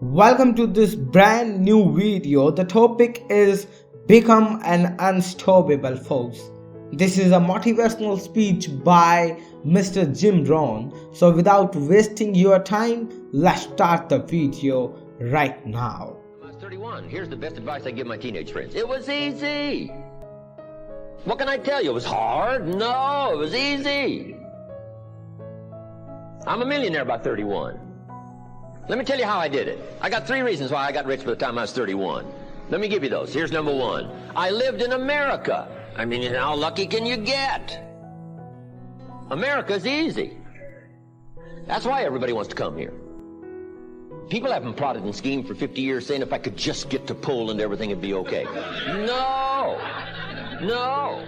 Welcome to this brand new video. The topic is Become an Unstoppable Force. This is a motivational speech by Mr. Jim Rohn. So without wasting your time, let's start the video right now. I was 31. Here's the best advice I give my teenage friends. It was easy. What can I tell you? It was hard? No, it was easy. I'm a millionaire by 31. Let me tell you how I did it. I got 3 reasons why I got rich by the time I was 31. Let me give you those. Here's number 1. I lived in America. I mean, how lucky can you get? America's easy. That's why everybody wants to come here. People haven't plotted and schemed for 50 years saying if I could just get to Poland, everything would be okay. No. No.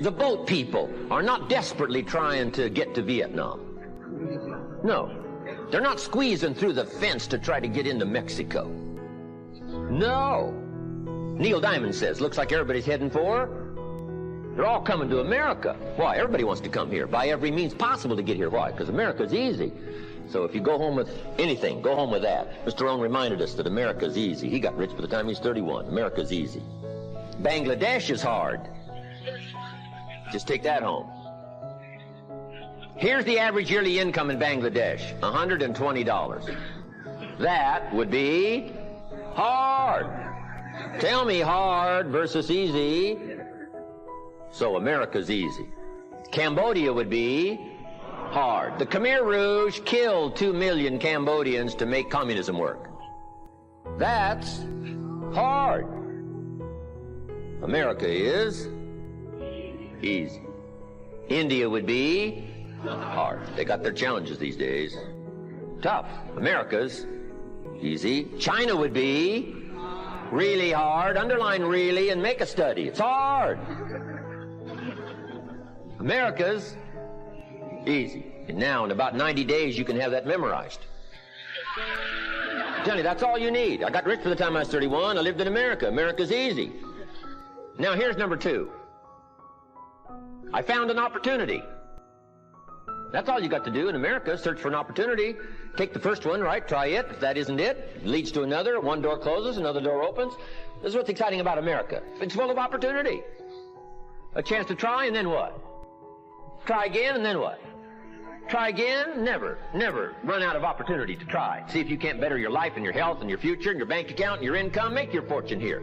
The boat people are not desperately trying to get to Vietnam. No. They're not squeezing through the fence to try to get into Mexico. No. Neil Diamond says, looks like everybody's heading for. They're all coming to America. Why? Everybody wants to come here by every means possible to get here. Why? Because America's easy. So if you go home with anything, go home with that. Mr. Rohn reminded us that America's easy. He got rich by the time he's 31. America's easy. Bangladesh is hard. Just take that home. Here's the average yearly income in Bangladesh, $120. That would be hard. Tell me hard versus easy. So America's easy. Cambodia would be hard. The Khmer Rouge killed 2 million Cambodians to make communism work. That's hard. America is easy. India would be hard. They got their challenges these days. Tough. America's easy. China would be really hard. Underline really and make a study. It's hard. America's easy. And now in about 90 days you can have that memorized. I'm telling you, that's all you need. I got rich by the time I was 31. I lived in America. America's easy. Now here's number 2. I found an opportunity. That's all you got to do in America, search for an opportunity. Take the first one, right? Try it. If that isn't it, it leads to another. One door closes, another door opens. This is what's exciting about America. It's full of opportunity. A chance to try, and then what? Try again, and then what? Try again. Never run out of opportunity to try. See if you can't better your life and your health and your future and your bank account and your income. Make your fortune here.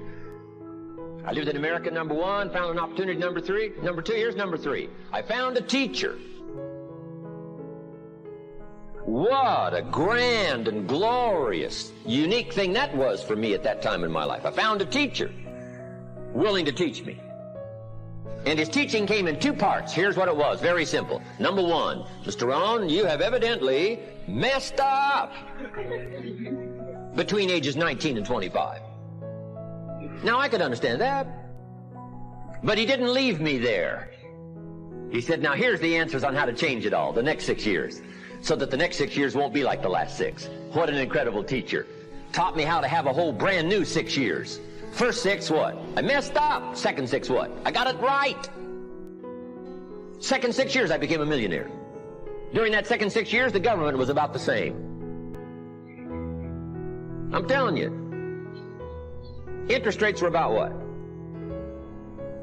I lived in America, number 1. Found an opportunity, number 3. Number 2, here's number 3. I found a teacher. What a grand and glorious, unique thing that was for me at that time in my life. I found a teacher willing to teach me. And his teaching came in 2 parts. Here's what it was, very simple. Number 1, Mr. Rohn, you have evidently messed up between ages 19 and 25. Now, I could understand that. But he didn't leave me there. He said, now here's the answers on how to change it all, the next 6 years. So that the next 6 years won't be like the last 6. What an incredible teacher. Taught me how to have a whole brand new 6 years. First 6, what? I messed up. Second 6, what? I got it right. Second 6 years, I became a millionaire. During that second 6 years, the government was about the same. I'm telling you. Interest rates were about what?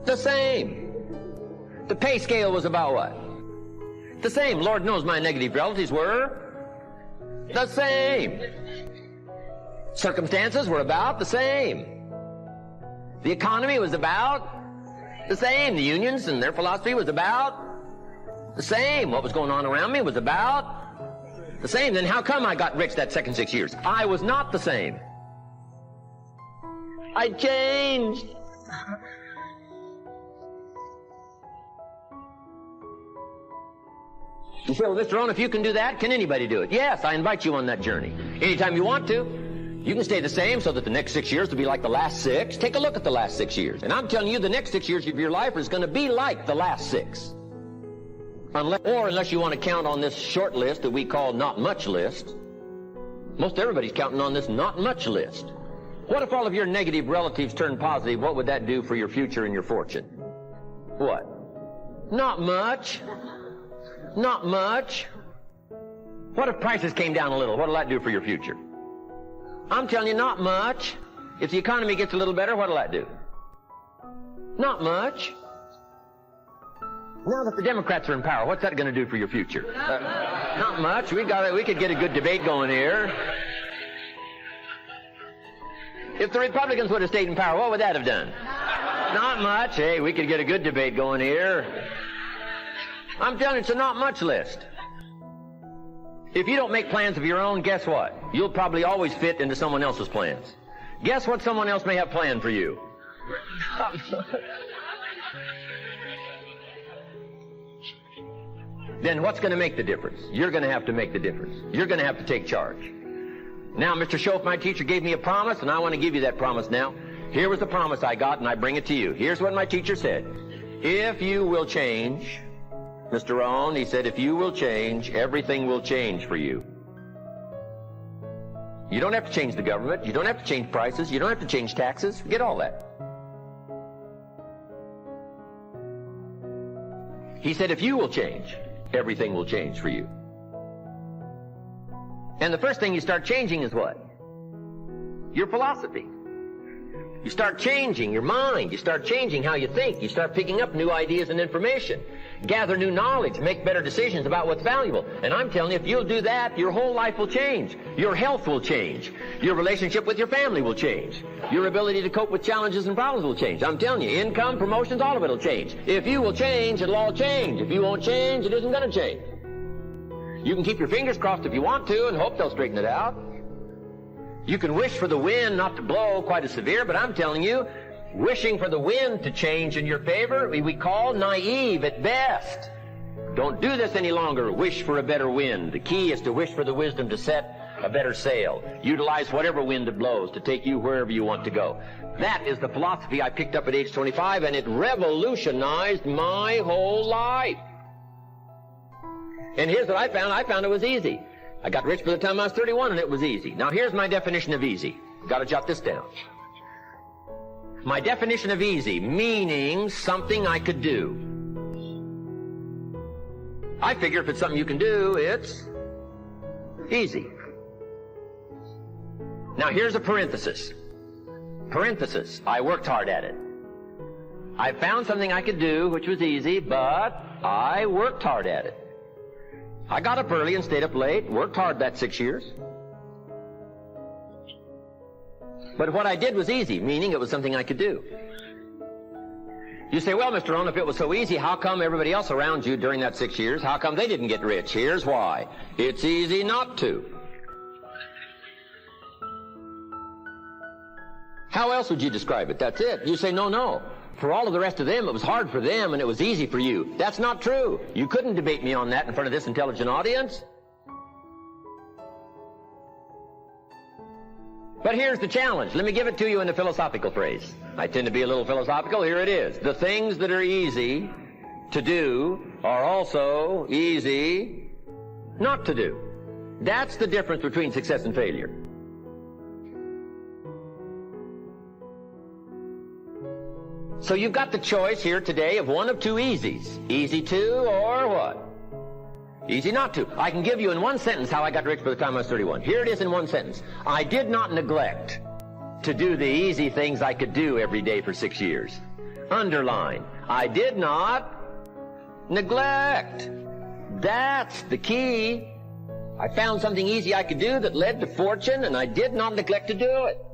The same. The pay scale was about what? The same. Lord knows my negative relatives were the same. Circumstances were about the same. The economy was about the same. The unions and their philosophy was about the same. What was going on around me was about the same. Then how come I got rich that second 6 years? I was not the same. I changed. You say, well, Mr. Rohn, if you can do that, can anybody do it? Yes, I invite you on that journey. Anytime you want to. You can stay the same so that the next 6 years will be like the last 6. Take a look at the last 6 years. And I'm telling you, the next 6 years of your life is going to be like the last 6. Unless you want to count on this short list that we call not much list. Most everybody's counting on this not much list. What if all of your negative relatives turn positive? What would that do for your future and your fortune? What? Not much. Not much. What if prices came down a little? What'll that do for your future? I'm telling you, not much. If the economy gets a little better, what'll that do? Not much. Now that the Democrats are in power, what's that going to do for your future? Not much. We could get a good debate going here. If the Republicans would have stayed in power, what would that have done? Not much. Hey, we could get a good debate going here. I'm telling you, it's a not much list. If you don't make plans of your own, guess what? You'll probably always fit into someone else's plans. Guess what someone else may have planned for you? Then what's going to make the difference? You're going to have to make the difference. You're going to have to take charge. Now, Mr. Schoaf, my teacher, gave me a promise, and I want to give you that promise now. Here was the promise I got, and I bring it to you. Here's what my teacher said. If you will change, Mr. Rohn, he said, if you will change, everything will change for you. You don't have to change the government. You don't have to change prices. You don't have to change taxes. Forget all that. He said, if you will change, everything will change for you. And the first thing you start changing is what? Your philosophy. You start changing your mind. You start changing how you think. You start picking up new ideas and information. Gather new knowledge. Make better decisions about what's valuable. And I'm telling you, if you'll do that, your whole life will change. Your health will change. Your relationship with your family will change. Your ability to cope with challenges and problems will change. I'm telling you, income, promotions, all of it will change. If you will change, it'll all change. If you won't change, it isn't going to change. You can keep your fingers crossed if you want to and hope they'll straighten it out. You can wish for the wind not to blow quite as severe, but I'm telling you, wishing for the wind to change in your favor, we call naive at best. Don't do this any longer. Wish for a better wind. The key is to wish for the wisdom to set a better sail. Utilize whatever wind it blows to take you wherever you want to go. That is the philosophy I picked up at age 25, and it revolutionized my whole life. And here's what I found. I found it was easy. I got rich by the time I was 31, and it was easy. Now, here's my definition of easy. Got to jot this down. My definition of easy, meaning something I could do. I figure if it's something you can do, it's easy. Now, here's a parenthesis. Parenthesis, I worked hard at it. I found something I could do, which was easy, but I worked hard at it. I got up early and stayed up late, worked hard that 6 years. But what I did was easy, meaning it was something I could do. You say, well, Mr. Rohn, if it was so easy, how come everybody else around you during that 6 years, how come they didn't get rich? Here's why. It's easy not to. How else would you describe it? That's it. You say, no. For all of the rest of them, it was hard for them and it was easy for you. That's not true. You couldn't debate me on that in front of this intelligent audience. But here's the challenge. Let me give it to you in a philosophical phrase. I tend to be a little philosophical. Here it is. The things that are easy to do are also easy not to do. That's the difference between success and failure. So you've got the choice here today of one of two easies. Easy to or what? Easy not to. I can give you in one sentence how I got rich by the time I was 31. Here it is in one sentence. I did not neglect to do the easy things I could do every day for 6 years. Underline. I did not neglect. That's the key. I found something easy I could do that led to fortune, and I did not neglect to do it.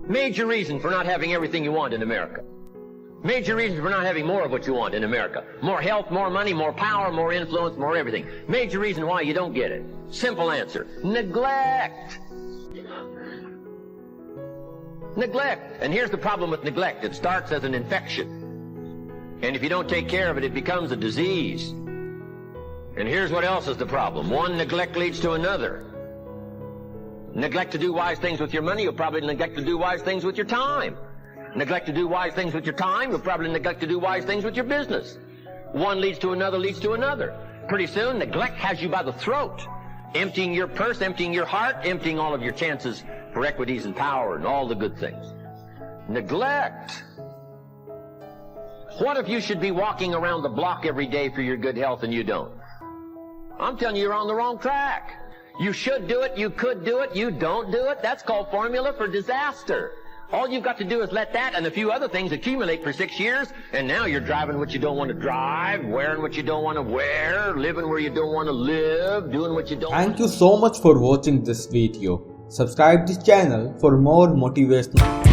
Major reason for not having everything you want in America. Major reason for not having more of what you want in America. More health, more money, more power, more influence, more everything. Major reason why you don't get it. Simple answer. Neglect. Neglect. And here's the problem with neglect. It starts as an infection. And if you don't take care of it, it becomes a disease. And here's what else is the problem. One neglect leads to another. Neglect to do wise things with your money, you'll probably neglect to do wise things with your time. Neglect to do wise things with your time, you'll probably neglect to do wise things with your business. One leads to another, leads to another. Pretty soon, neglect has you by the throat, emptying your purse, emptying your heart, emptying all of your chances for equities and power and all the good things. Neglect. What if you should be walking around the block every day for your good health and you don't? I'm telling you, you're on the wrong track. You should do it, you could do it, you don't do it. That's called formula for disaster. All you've got to do is let that and a few other things accumulate for 6 years, and now you're driving what you don't want to drive, wearing what you don't want to wear, living where you don't want to live, doing what you don't want to do. Thank you so much for watching this video. Subscribe this channel for more motivational